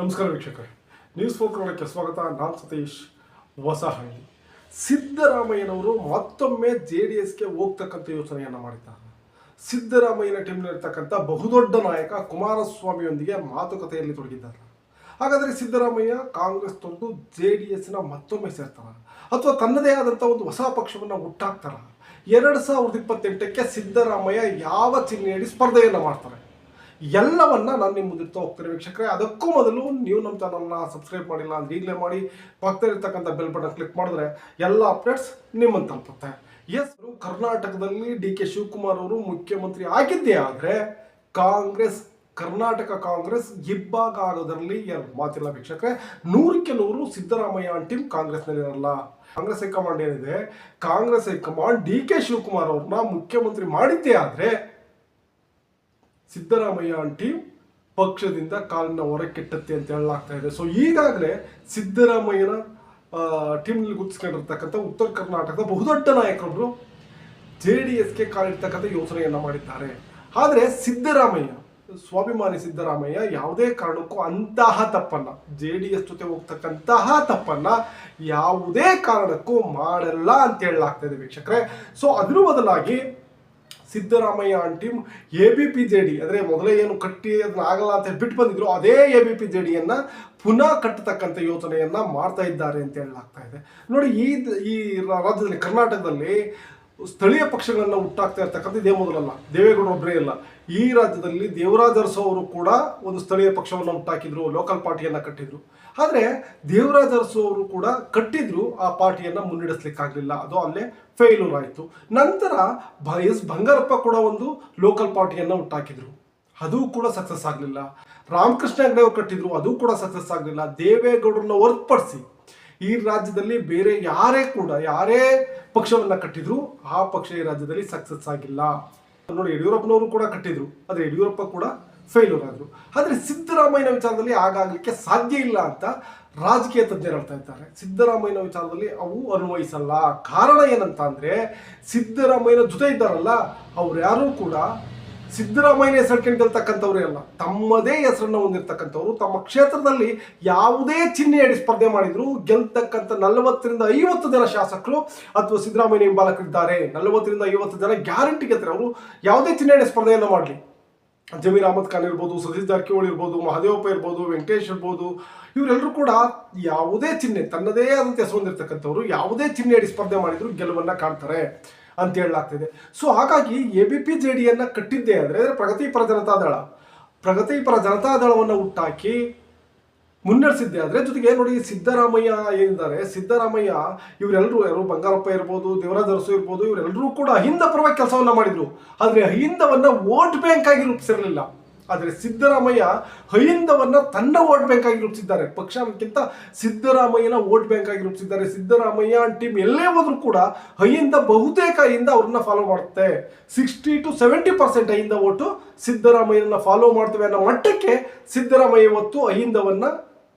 ನಮಸ್ಕಾರ ವೀಕ್ಷಕರೇ, ನ್ಯೂಸ್ ಫೋರ್ಕರ್ಗೆ ಸ್ವಾಗತ. ನಾನು ಸತೀಶ್ ಹೊಸಹಳ್ಳಿ. ಸಿದ್ದರಾಮಯ್ಯನವರು ಮತ್ತೊಮ್ಮೆ JDSಗೆ ಹೋಗ್ತಕ್ಕಂಥ ಯೋಚನೆಯನ್ನು ಮಾಡಿದ್ದಾರೆ. ಸಿದ್ದರಾಮಯ್ಯನ ಟೀಮ್ನಲ್ಲಿರ್ತಕ್ಕಂಥ ಬಹುದೊಡ್ಡ ನಾಯಕ ಕುಮಾರಸ್ವಾಮಿಯೊಂದಿಗೆ ಮಾತುಕತೆಯಲ್ಲಿ ತೊಡಗಿದ್ದಾರೆ. ಹಾಗಾದರೆ ಸಿದ್ದರಾಮಯ್ಯ ಕಾಂಗ್ರೆಸ್ ತೊರೆದು JDSನ ಮತ್ತೊಮ್ಮೆ ಸೇರ್ತಾರ ಅಥವಾ ತನ್ನದೇ ಆದಂಥ ಒಂದು ಹೊಸ ಪಕ್ಷವನ್ನು ಹುಟ್ಟಾಕ್ತಾರ? 2028ಕ್ಕೆ ಸಿದ್ದರಾಮಯ್ಯ ಯಾವ ಚಿಹ್ನೆಯಡಿ ಸ್ಪರ್ಧೆಯನ್ನು ಮಾಡ್ತಾರೆ? ಎಲ್ಲವನ್ನ ನಾನು ನಿಮ್ಮ ಮುಂದಿರ್ತಾ ಹೋಗ್ತೀನಿ ವೀಕ್ಷಕರೇ. ಅದಕ್ಕೂ ಮೊದಲು ನೀವು ನಮ್ಮ ಚಾನಲ್ನ ಸಬ್ಸ್ಕ್ರೈಬ್ ಮಾಡಿಲ್ಲ ಅಂದ್ರೆ ಈಗಲೇ ಮಾಡಿ, ಪಕ್ಕದಲ್ಲಿರ್ತಕ್ಕಂಥ ಬೆಲ್ ಬಟನ್ ಕ್ಲಿಕ್ ಮಾಡಿದ್ರೆ ಎಲ್ಲ ಅಪ್ಡೇಟ್ಸ್ ನಿಮ್ಮನ್ನು ತಲುಪುತ್ತೆ. ಎಸ್, ಕರ್ನಾಟಕದಲ್ಲಿ DK ಶಿವಕುಮಾರ್ ಅವರು ಮುಖ್ಯಮಂತ್ರಿ ಆಗಿದ್ದೇ ಆದರೆ ಕರ್ನಾಟಕ ಕಾಂಗ್ರೆಸ್ ಇಬ್ಬಾಗ ಆಗೋದ್ರಲ್ಲಿ ಎರಡು ಮಾತಿಲ್ಲ ವೀಕ್ಷಕರೇ. 100ಕ್ಕೆ 100 ಸಿದ್ದರಾಮಯ್ಯ ಟೀಮ್ ಕಾಂಗ್ರೆಸ್ನಲ್ಲಿ ಇರಲ್ಲ. ಕಾಂಗ್ರೆಸ್ ಹೈಕಮಾಂಡ್ ಏನಿದೆ, ಕಾಂಗ್ರೆಸ್ ಹೈಕಮಾಂಡ್ DK ಶಿವಕುಮಾರ್ ಅವ್ರನ್ನ ಮುಖ್ಯಮಂತ್ರಿ ಮಾಡಿದ್ದೇ ಆದರೆ ಸಿದ್ದರಾಮಯ್ಯ ಟೀಮ್ ಪಕ್ಷದಿಂದ ಕಾಲಿನ ಹೊರಕ್ಕಿಟ್ಟತ್ತೆ ಅಂತ ಹೇಳಲಾಗ್ತಾ ಇದೆ. ಸೊ ಈಗಾಗಲೇ ಸಿದ್ದರಾಮಯ್ಯನ ಟೀಮ್ನಲ್ಲಿ ಗುರುತಿಸ್ಕೊಂಡಿರ್ತಕ್ಕಂಥ ಉತ್ತರ ಕರ್ನಾಟಕದ ಬಹುದೊಡ್ಡ ನಾಯಕರೊಬ್ಬರು JDSಗೆ ಕಾಲಿಡ್ತಕ್ಕಂಥ ಯೋಚನೆಯನ್ನು ಮಾಡಿದ್ದಾರೆ. ಆದರೆ ಸ್ವಾಭಿಮಾನಿ ಸಿದ್ದರಾಮಯ್ಯ ಯಾವುದೇ ಕಾರಣಕ್ಕೂ ಅಂತಹ ತಪ್ಪನ್ನ, JDS ಜೊತೆ ಹೋಗ್ತಕ್ಕಂತಹ ತಪ್ಪನ್ನ ಯಾವುದೇ ಕಾರಣಕ್ಕೂ ಮಾಡಲ್ಲ ಅಂತ ಹೇಳಲಾಗ್ತಾ ಇದೆ ವೀಕ್ಷಕರೇ. ಸೊ ಅದ್ರ ಬದಲಾಗಿ ಸಿದ್ದರಾಮಯ್ಯ ಟೀಮ್ ABPJD ಅಂದರೆ ಮೊದಲೇ ಏನು ಕಟ್ಟಿ ಅದನ್ನ ಆಗಲ್ಲ ಅಂತ ಬಿಟ್ಟು ಬಂದಿದ್ರು, ಅದೇ ABPJDಯನ್ನು ಪುನಃ ಕಟ್ಟತಕ್ಕಂಥ ಯೋಚನೆಯನ್ನ ಮಾಡ್ತಾ ಇದ್ದಾರೆ ಅಂತ ಹೇಳಲಾಗ್ತಾ ಇದೆ. ನೋಡಿ, ಈ ರಾಜ್ಯದಲ್ಲಿ, ಕರ್ನಾಟಕದಲ್ಲಿ ಸ್ಥಳೀಯ ಪಕ್ಷಗಳನ್ನು ಹುಟ್ಟಾಕ್ತಾ ಇರ್ತಕ್ಕಂಥ ಇದೇ ಮೊದಲಲ್ಲ. ದೇವೇಗೌಡರು ಒಬ್ಬರೇ ಇಲ್ಲ. ಈ ರಾಜ್ಯದಲ್ಲಿ ದೇವರಾಜ ಅರಸು ಅವರು ಕೂಡ ಒಂದು ಸ್ಥಳೀಯ ಪಕ್ಷವನ್ನು ಹುಟ್ಟಾಕಿದ್ರು, ಲೋಕಲ್ ಪಾರ್ಟಿಯನ್ನು ಕಟ್ಟಿದ್ರು. ಆದರೆ ದೇವರಾಜ ಅರಸು ಅವರು ಕೂಡ ಕಟ್ಟಿದ್ರು, ಆ ಪಾರ್ಟಿಯನ್ನು ಮುನ್ನಡೆಸಲಿಕ್ಕಾಗಲಿಲ್ಲ, ಅದು ಅಲ್ಲೇ ಫೇಲ್ಯೂರ್ ಆಯಿತು. ನಂತರ ಎಸ್ ಬಂಗಾರಪ್ಪ ಕೂಡ ಒಂದು ಲೋಕಲ್ ಪಾರ್ಟಿಯನ್ನು ಹುಟ್ಟಾಕಿದ್ರು, ಅದು ಕೂಡ ಸಕ್ಸಸ್ ಆಗಲಿಲ್ಲ. ರಾಮಕೃಷ್ಣ ಹೆಗಡೆ ಅವರು ಕಟ್ಟಿದ್ರು, ಅದು ಕೂಡ ಸಕ್ಸಸ್ ಆಗಲಿಲ್ಲ. ದೇವೇಗೌಡರನ್ನ ಹೊರತುಪಡಿಸಿ ಈ ರಾಜ್ಯದಲ್ಲಿ ಬೇರೆ ಯಾರೇ ಪಕ್ಷವನ್ನ ಕಟ್ಟಿದ್ರು ಆ ಪಕ್ಷ ಈ ರಾಜ್ಯದಲ್ಲಿ ಸಕ್ಸಸ್ ಆಗಿಲ್ಲ. ನೋಡಿ, ಯಡಿಯೂರಪ್ಪನವರು ಕೂಡ ಕಟ್ಟಿದ್ರು, ಆದರೆ ಯಡಿಯೂರಪ್ಪ ಕೂಡ ಫೇಲ್ಯೂರ್ ಆದ್ರು. ಆದರೆ ಸಿದ್ದರಾಮಯ್ಯನ ವಿಚಾರದಲ್ಲಿ ಆಗಾಗಲಿಕ್ಕೆ ಸಾಧ್ಯ ಇಲ್ಲ ಅಂತ ರಾಜಕೀಯ ತಜ್ಞರು ಹೇಳ್ತಾ ಇದ್ದಾರೆ. ಸಿದ್ದರಾಮಯ್ಯನ ವಿಚಾರದಲ್ಲಿ ಅವು ಅನ್ವಯಿಸಲ್ಲ. ಕಾರಣ ಏನಂತ ಅಂದ್ರೆ, ಸಿದ್ದರಾಮಯ್ಯನ ಜೊತೆ ಇದ್ದಾರಲ್ಲ ಅವ್ರು ಯಾರು ಕೂಡ ಸಿದ್ದರಾಮಯ್ಯನ ಹೆಸರು ಗೆಲ್ತಕ್ಕಂಥವ್ರೇ ಅಲ್ಲ, ತಮ್ಮದೇ ಹೆಸರನ್ನ ಹೊಂದಿರತಕ್ಕಂಥವ್ರು. ತಮ್ಮ ಕ್ಷೇತ್ರದಲ್ಲಿ ಯಾವುದೇ ಚಿಹ್ನೆಯಡಿ ಸ್ಪರ್ಧೆ ಮಾಡಿದ್ರು ಗೆಲ್ತಕ್ಕಂಥ 40ರಿಂದ 50 ಜನ ಶಾಸಕರು ಅಥವಾ ಸಿದ್ದರಾಮಯ್ಯ ಹಿಂಬಾಲಕರಿದ್ದಾರೆ. 40ರಿಂದ 50 ಜನ ಗ್ಯಾರಂಟಿ ಗೆಲ್ತಾರೆ. ಅವರು ಯಾವುದೇ ಚಿಹ್ನೆಯಡಿ ಸ್ಪರ್ಧೆಯನ್ನು ಮಾಡಲಿ, ಜಮೀರ್ ಅಹಮದ್ ಖಾನ್ ಇರ್ಬೋದು, ಸತೀಶ್ ಜಾರಕಿಹೊಳಿ ಇರ್ಬೋದು, ಮಹದೇವಪ್ಪ ಇರ್ಬೋದು, ವೆಂಕಟೇಶ್ ಇರ್ಬೋದು, ಇವರೆಲ್ಲರೂ ಕೂಡ ಯಾವುದೇ ಚಿಹ್ನೆ, ತನ್ನದೇ ಆದಂಥ ಹೆಸರು ಹೊಂದಿರತಕ್ಕಂಥವ್ರು ಯಾವುದೇ ಚಿಹ್ನೆಯಡಿ ಸ್ಪರ್ಧೆ ಮಾಡಿದ್ರು ಗೆಲುವನ್ನ ಕಾಣ್ತಾರೆ ಅಂತ ಹೇಳಲಾಗ್ತಿದೆ. ಸೊ ಹಾಗಾಗಿ ABPJDಯನ್ನು ಕಟ್ಟಿದ್ದೇ ಆದರೆ ಪ್ರಗತಿಪರ ಜನತಾದಳವನ್ನು ಹುಟ್ಟಾಕಿ ಮುನ್ನಡೆಸಿದ್ದೆ ಆದರೆ, ಜೊತೆಗೆ ನೋಡಿ ಸಿದ್ದರಾಮಯ್ಯ ಏನಿದ್ದಾರೆ, ಸಿದ್ದರಾಮಯ್ಯ ಇವರೆಲ್ಲರೂ ಯಾರು, ಬಂಗಾರಪ್ಪ ಇರ್ಬೋದು, ದೇವರಾಜ ಅರಸು ಇರ್ಬೋದು, ಇವರೆಲ್ಲರೂ ಕೂಡ ಅಹಿಂದ ಪರವಾಗಿ ಕೆಲಸವನ್ನ ಮಾಡಿದ್ರು. ಆದರೆ ಅಹಿಂದವನ್ನ ವೋಟ್ ಬ್ಯಾಂಕ್ ಆಗಿ ರೂಪಿಸಿರಲಿಲ್ಲ. ಆದರೆ ಸಿದ್ದರಾಮಯ್ಯ ಅಹಿಂದವನ್ನ ತನ್ನ ವೋಟ್ ಬ್ಯಾಂಕ್ ಆಗಿ ರೂಪಿಸಿದ್ದಾರೆ. ಪಕ್ಷ ಅನ್ನೋಕ್ಕಿಂತ ಸಿದ್ದರಾಮಯ್ಯನ ವೋಟ್ ಬ್ಯಾಂಕ್ ಆಗಿ ರೂಪಿಸಿದ್ದಾರೆ. ಸಿದ್ದರಾಮಯ್ಯ ಟೀಮ್ ಎಲ್ಲೇ ಹೋದ್ರೂ ಕೂಡ ಅಹಿಂದ ಬಹುತೇಕ ಅಹಿಂದ ಅವ್ರನ್ನ ಫಾಲೋ ಮಾಡುತ್ತೆ. 60 to 70% ಅಹಿಂದ ವೋಟು ಸಿದ್ದರಾಮಯ್ಯನ ಫಾಲೋ ಮಾಡ್ತೇವೆ ಅನ್ನೋ ಮಟ್ಟಕ್ಕೆ ಸಿದ್ದರಾಮಯ್ಯ ಇವತ್ತು ಅಹಿಂದವನ್ನ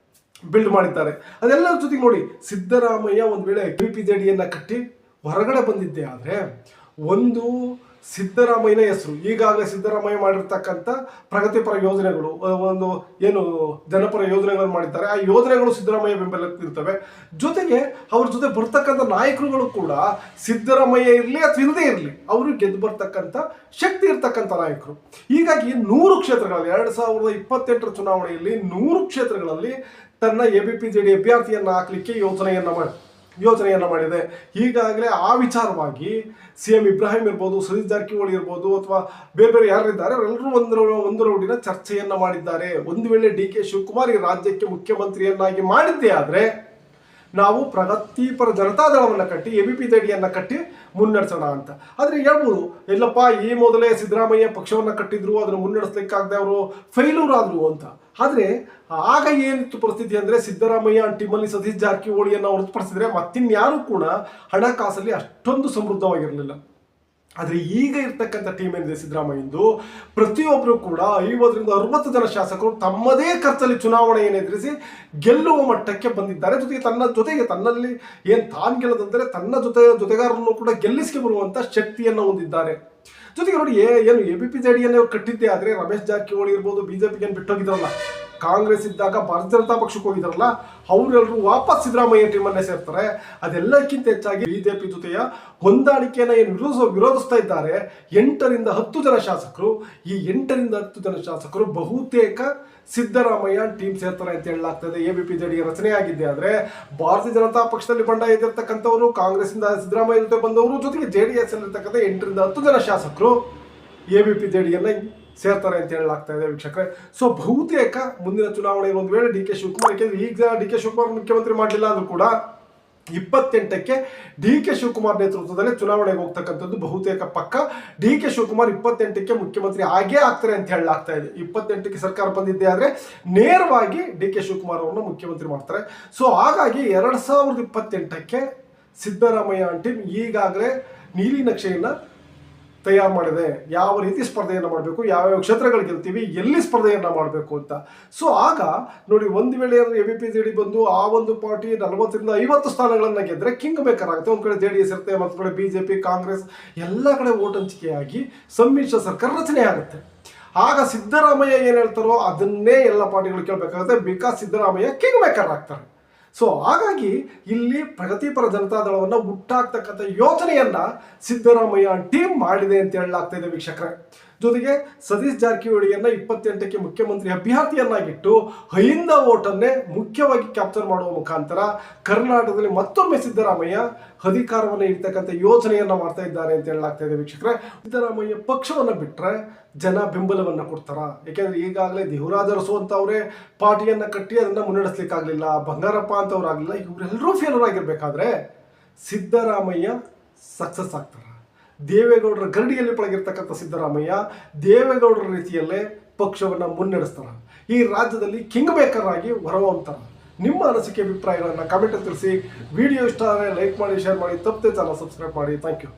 ಬಿಲ್ಡ್ ಮಾಡಿದ್ದಾರೆ. ಅದೆಲ್ಲರ ಜೊತೆಗೆ ನೋಡಿ, ಸಿದ್ದರಾಮಯ್ಯ ಒಂದು ವೇಳೆ ABPJDಯನ್ನು ಕಟ್ಟಿ ಹೊರಗಡೆ ಬಂದಿದ್ದೆ ಆದರೆ, ಒಂದು ಸಿದ್ದರಾಮಯ್ಯನ ಹೆಸರು, ಈಗಾಗಲೇ ಸಿದ್ದರಾಮಯ್ಯ ಮಾಡಿರ್ತಕ್ಕಂಥ ಪ್ರಗತಿಪರ ಯೋಜನೆಗಳು, ಒಂದು ಏನು ಜನಪರ ಯೋಜನೆಗಳನ್ನು ಮಾಡಿದ್ದಾರೆ, ಆ ಯೋಜನೆಗಳು ಸಿದ್ದರಾಮಯ್ಯ ಬೆಂಬಲಕ್ಕಿರ್ತವೆ. ಜೊತೆಗೆ ಅವ್ರ ಜೊತೆ ಬರ್ತಕ್ಕಂಥ ನಾಯಕರುಗಳು ಕೂಡ ಸಿದ್ದರಾಮಯ್ಯ ಇರಲಿ ಅಥವಾ ಇಲ್ಲದೇ ಇರಲಿ ಅವರು ಗೆದ್ದು ಬರ್ತಕ್ಕಂಥ ಶಕ್ತಿ ಇರ್ತಕ್ಕಂಥ ನಾಯಕರು. ಹೀಗಾಗಿ 100 ಕ್ಷೇತ್ರಗಳಲ್ಲಿ 2028 ಚುನಾವಣೆಯಲ್ಲಿ 100 ಕ್ಷೇತ್ರಗಳಲ್ಲಿ ತನ್ನ ABPJD ಅಭ್ಯರ್ಥಿಯನ್ನು ಹಾಕಲಿಕ್ಕೆ ಯೋಚನೆಯನ್ನು ಮಾಡಿದೆ. ಈಗಾಗಲೇ ಆ ವಿಚಾರವಾಗಿ CM ಇಬ್ರಾಹಿಂ ಇರ್ಬೋದು, ಸತೀಶ್ ಜಾರಕಿಹೊಳಿ ಇರ್ಬೋದು, ಅಥವಾ ಬೇರೆ ಯಾರಿದ್ದಾರೆ ಅವರೆಲ್ಲರೂ ಒಂದು ರೌಡಿನ ಚರ್ಚೆಯನ್ನ ಮಾಡಿದ್ದಾರೆ. ಒಂದು ವೇಳೆ DK ಶಿವಕುಮಾರ್ ಈ ರಾಜ್ಯಕ್ಕೆ ಮುಖ್ಯಮಂತ್ರಿಯನ್ನಾಗಿ ಮಾಡಿದ್ದೇ ಆದರೆ ನಾವು ಪ್ರಗತಿಪರ ಜನತಾದಳವನ್ನು ಕಟ್ಟಿ ABPJDಯನ್ನು ಕಟ್ಟಿ ಮುನ್ನಡೆಸೋಣ ಅಂತ. ಆದರೆ ಹೇಳ್ಬೋದು, ಎಲ್ಲಪ್ಪ ಈ ಮೊದಲೇ ಸಿದ್ದರಾಮಯ್ಯ ಪಕ್ಷವನ್ನು ಕಟ್ಟಿದ್ರು, ಅದನ್ನು ಮುನ್ನಡೆಸಲಿಕ್ಕಾಗದೆ ಅವರು ಫೇಲ್ಯೂರ್ ಆದ್ರು ಅಂತ. ಆದರೆ ಆಗ ಏನಿತ್ತು ಪರಿಸ್ಥಿತಿ ಅಂದರೆ, ಸಿದ್ದರಾಮಯ್ಯ ಟೀಮಲ್ಲಿ ಸತೀಶ್ ಜಾರಕಿಹೊಳಿಯನ್ನು ಹೊರತುಪಡಿಸಿದ್ರೆ ಮತ್ತಿನ್ಯಾರು ಕೂಡ ಹಣಕಾಸಲ್ಲಿ ಅಷ್ಟೊಂದು ಸಮೃದ್ಧವಾಗಿರಲಿಲ್ಲ. ಆದರೆ ಈಗ ಇರ್ತಕ್ಕಂಥ ಟೀಮ್ ಏನಿದೆ ಸಿದ್ದರಾಮಯ್ಯಂದು, ಪ್ರತಿಯೊಬ್ಬರು ಕೂಡ 50ರಿಂದ 60 ಜನ ಶಾಸಕರು ತಮ್ಮದೇ ಖರ್ಚಲ್ಲಿ ಚುನಾವಣೆಯನ್ನು ಎದುರಿಸಿ ಗೆಲ್ಲುವ ಮಟ್ಟಕ್ಕೆ ಬಂದಿದ್ದಾರೆ. ಜೊತೆಗೆ ತನ್ನಲ್ಲಿ ತಾನು ಗೆಲ್ಲದಂದರೆ ತನ್ನ ಜೊತೆಗಾರರನ್ನು ಕೂಡ ಗೆಲ್ಲಿಸಿಕೆ ಬರುವಂಥ ಶಕ್ತಿಯನ್ನು ಹೊಂದಿದ್ದಾರೆ. ಜೊತೆಗೆ ನೋಡಿ, ಏನು ABPJDಯನ್ನು ಕಟ್ಟಿದ್ದೇ ಆದರೆ ರಮೇಶ್ ಜಾರಕಿಹೊಳಿ ಇರ್ಬೋದು, BJPಗೆ ಬಿಟ್ಟೋಗಿದ್ರಲ್ಲ, ಕಾಂಗ್ರೆಸ್ ಇದ್ದಾಗ ಭಾರತೀಯ ಜನತಾ ಪಕ್ಷಕ್ಕೆ ಹೋಗಿದಾರಲ್ಲ ಅವರೆಲ್ಲರೂ ವಾಪಸ್ ಸಿದ್ದರಾಮಯ್ಯ ಟೀಮನ್ನೇ ಸೇರ್ತಾರೆ. ಅದೆಲ್ಲಕ್ಕಿಂತ ಹೆಚ್ಚಾಗಿ ಬಿಜೆಪಿ ಜೊತೆಯ ಹೊಂದಾಣಿಕೆಯನ್ನು ಏನು ವಿರೋಧಿಸ್ತಾ ಇದ್ದಾರೆ 8ರಿಂದ 10 ಜನ ಶಾಸಕರು. ಈ 8ರಿಂದ 10 ಜನ ಶಾಸಕರು ಬಹುತೇಕ ಸಿದ್ದರಾಮಯ್ಯ ಟೀಮ್ ಸೇರ್ತಾರೆ ಅಂತ ಹೇಳಲಾಗ್ತದೆ. ಎಬಿಪಿ ಜೆಡಿ ರಚನೆ ಆಗಿದ್ದೆ ಆದರೆ ಭಾರತೀಯ ಜನತಾ ಪಕ್ಷದಲ್ಲಿ ಬಂಡಾಯ ಎದ್ದಿರ್ತಕ್ಕಂಥವರು, ಕಾಂಗ್ರೆಸ್ಸಿಂದ ಸಿದ್ದರಾಮಯ್ಯ ಜೊತೆ ಬಂದವರು, ಜೊತೆಗೆ JDS ಅಲ್ಲಿರ್ತಕ್ಕಂಥ 8ರಿಂದ 10 ಜನ ಶಾಸಕರು ಎಬಿಪಿ ಜೆಡಿಯನ್ನ ಸೇರ್ತಾರೆ ಅಂತ ಹೇಳಲಾಗ್ತಾ ಇದೆ ವೀಕ್ಷಕರೇ. ಸೊ ಬಹುತೇಕ ಮುಂದಿನ ಚುನಾವಣೆ ಒಂದು ವೇಳೆ ಡಿ ಕೆ ಶಿವಕುಮಾರ್, ಯಾಕೆಂದ್ರೆ ಈಗ ಡಿ ಕೆ ಶಿವಕುಮಾರ್ ಮುಖ್ಯಮಂತ್ರಿ ಮಾಡಲಿಲ್ಲ ಅಂದ್ರೂ ಕೂಡ 28ಕ್ಕೆ ಡಿ ಕೆ ಶಿವಕುಮಾರ್ ನೇತೃತ್ವದಲ್ಲಿ ಚುನಾವಣೆಗೆ ಹೋಗ್ತಕ್ಕಂಥದ್ದು ಬಹುತೇಕ ಪಕ್ಕ. ಡಿ ಕೆ ಶಿವಕುಮಾರ್ 28ಕ್ಕೆ ಮುಖ್ಯಮಂತ್ರಿ ಆಗೇ ಆಗ್ತಾರೆ ಅಂತ ಹೇಳಲಾಗ್ತಾ ಇದೆ. 28ಕ್ಕೆ ಸರ್ಕಾರ ಬಂದಿದ್ದೆ ಆದರೆ ನೇರವಾಗಿ ಡಿ ಕೆ ಶಿವಕುಮಾರ್ ಅವ್ರನ್ನ ಮುಖ್ಯಮಂತ್ರಿ ಮಾಡ್ತಾರೆ. ಸೊ ಹಾಗಾಗಿ 2028ಕ್ಕೆ ಸಿದ್ದರಾಮಯ್ಯ ಟೀಮ್ ಈಗಾಗಲೇ ನೀಲಿ ನಕ್ಷೆಯನ್ನು ತಯಾರು ಮಾಡಿದೆ. ಯಾವ ರೀತಿ ಸ್ಪರ್ಧೆಯನ್ನು ಮಾಡಬೇಕು, ಯಾವ್ಯಾವ ಕ್ಷೇತ್ರಗಳು ಗೆಲ್ತೀವಿ, ಎಲ್ಲಿ ಸ್ಪರ್ಧೆಯನ್ನು ಮಾಡಬೇಕು ಅಂತ. ಸೊ ಆಗ ನೋಡಿ, ಒಂದು ವೇಳೆ ಎಬಿಪಿ ಜೆಡಿ ಬಂದು ಆ ಒಂದು ಪಾರ್ಟಿ 40ರಿಂದ 50 ಸ್ಥಾನಗಳನ್ನು ಗೆದ್ದರೆ ಕಿಂಗ್ ಮೇಕರ್ ಆಗುತ್ತೆ. ಒಂದು ಕಡೆ JDS ಇರುತ್ತೆ, ಮತ್ತೊಂದು ಕಡೆ ಬಿಜೆಪಿ, ಕಾಂಗ್ರೆಸ್ ಎಲ್ಲ ಕಡೆ ಓಟ್ ಹಂಚಿಕೆಯಾಗಿ ಸಮ್ಮಿಶ್ರ ಸರ್ಕಾರ ರಚನೆ ಆಗುತ್ತೆ. ಆಗ ಸಿದ್ದರಾಮಯ್ಯ ಏನು ಹೇಳ್ತಾರೋ ಅದನ್ನೇ ಎಲ್ಲ ಪಾರ್ಟಿಗಳು ಕೇಳಬೇಕಾಗುತ್ತೆ. ಬಿಕಾಸ್ ಸಿದ್ದರಾಮಯ್ಯ ಕಿಂಗ್ ಮೇಕರ್ ಆಗ್ತಾರೆ. ಸೊ ಹಾಗಾಗಿ ಇಲ್ಲಿ ಪ್ರಗತಿಪರ ಜನತಾದಳವನ್ನು ಹುಟ್ಟಾಕ್ತಕ್ಕಂಥ ಯೋಜನೆಯನ್ನ ಸಿದ್ದರಾಮಯ್ಯ ಟೀಮ್ ಮಾಡಿದೆ ಅಂತ ಹೇಳಲಾಗ್ತಾ ಇದೆ ವೀಕ್ಷಕರೇ. ಜೊತೆಗೆ ಸತೀಶ್ ಜಾರಕಿಹೊಳಿಯನ್ನ 28ಕ್ಕೆ ಮುಖ್ಯಮಂತ್ರಿ ಅಭ್ಯರ್ಥಿಯನ್ನಾಗಿಟ್ಟು ಅಹಿಂದ ಓಟನ್ನೇ ಮುಖ್ಯವಾಗಿ ಕ್ಯಾಪ್ಚರ್ ಮಾಡುವ ಮುಖಾಂತರ ಕರ್ನಾಟಕದಲ್ಲಿ ಮತ್ತೊಮ್ಮೆ ಸಿದ್ದರಾಮಯ್ಯ ಅಧಿಕಾರವನ್ನು ಇರ್ತಕ್ಕಂಥ ಯೋಜನೆಯನ್ನ ಮಾಡ್ತಾ ಇದ್ದಾರೆ ಅಂತ ಹೇಳಲಾಗ್ತಾ ಇದೆ ವೀಕ್ಷಕರೇ. ಸಿದ್ದರಾಮಯ್ಯ ಪಕ್ಷವನ್ನು ಬಿಟ್ಟರೆ ಜನ ಬೆಂಬಲವನ್ನು ಕೊಡ್ತಾರ. ಯಾಕೆಂದ್ರೆ ಈಗಾಗಲೇ ದೇವರಾಜ ಅರಸು ಅಂತ ಅವರೇ ಪಾರ್ಟಿಯನ್ನ ಕಟ್ಟಿ ಅದನ್ನ ಮುನ್ನಡೆಸ್ಲಿಕ್ಕಾಗಲಿಲ್ಲ, ಬಂಗಾರಪ್ಪ ಅಂತವ್ರಾಗಲಿಲ್ಲ, ಇವರೆಲ್ಲರೂ ಫೇಲರ್ ಆಗಿರ್ಬೇಕಾದ್ರೆ ಸಿದ್ದರಾಮಯ್ಯ ಸಕ್ಸಸ್ ಆಗ್ತಾರ. ದೇವೇಗೌಡರ ಗರಡಿಯಲ್ಲಿ ಪಳಗಿರ್ತಕ್ಕಂಥ ಸಿದ್ದರಾಮಯ್ಯ ದೇವೇಗೌಡರ ರೀತಿಯಲ್ಲೇ ಪಕ್ಷವನ್ನು ಮುನ್ನಡೆಸ್ತಾರ. ಈ ರಾಜ್ಯದಲ್ಲಿ ಕಿಂಗ್ ಮೇಕರ್ ಆಗಿ ಹೊರಹೊಮ್ಮುತ್ತಾರೆ. ನಿಮ್ಮ ಅನಿಸಿಕೆ ಅಭಿಪ್ರಾಯಗಳನ್ನು ಕಮೆಂಟ್ ತಿಳಿಸಿ. ವಿಡಿಯೋ ಇಷ್ಟ ಆದರೆ ಲೈಕ್ ಮಾಡಿ, ಶೇರ್ ಮಾಡಿ, ತಪ್ಪದೆ ಚಾನಲ್ ಸಬ್ಸ್ಕ್ರೈಬ್ ಮಾಡಿ. Thank you.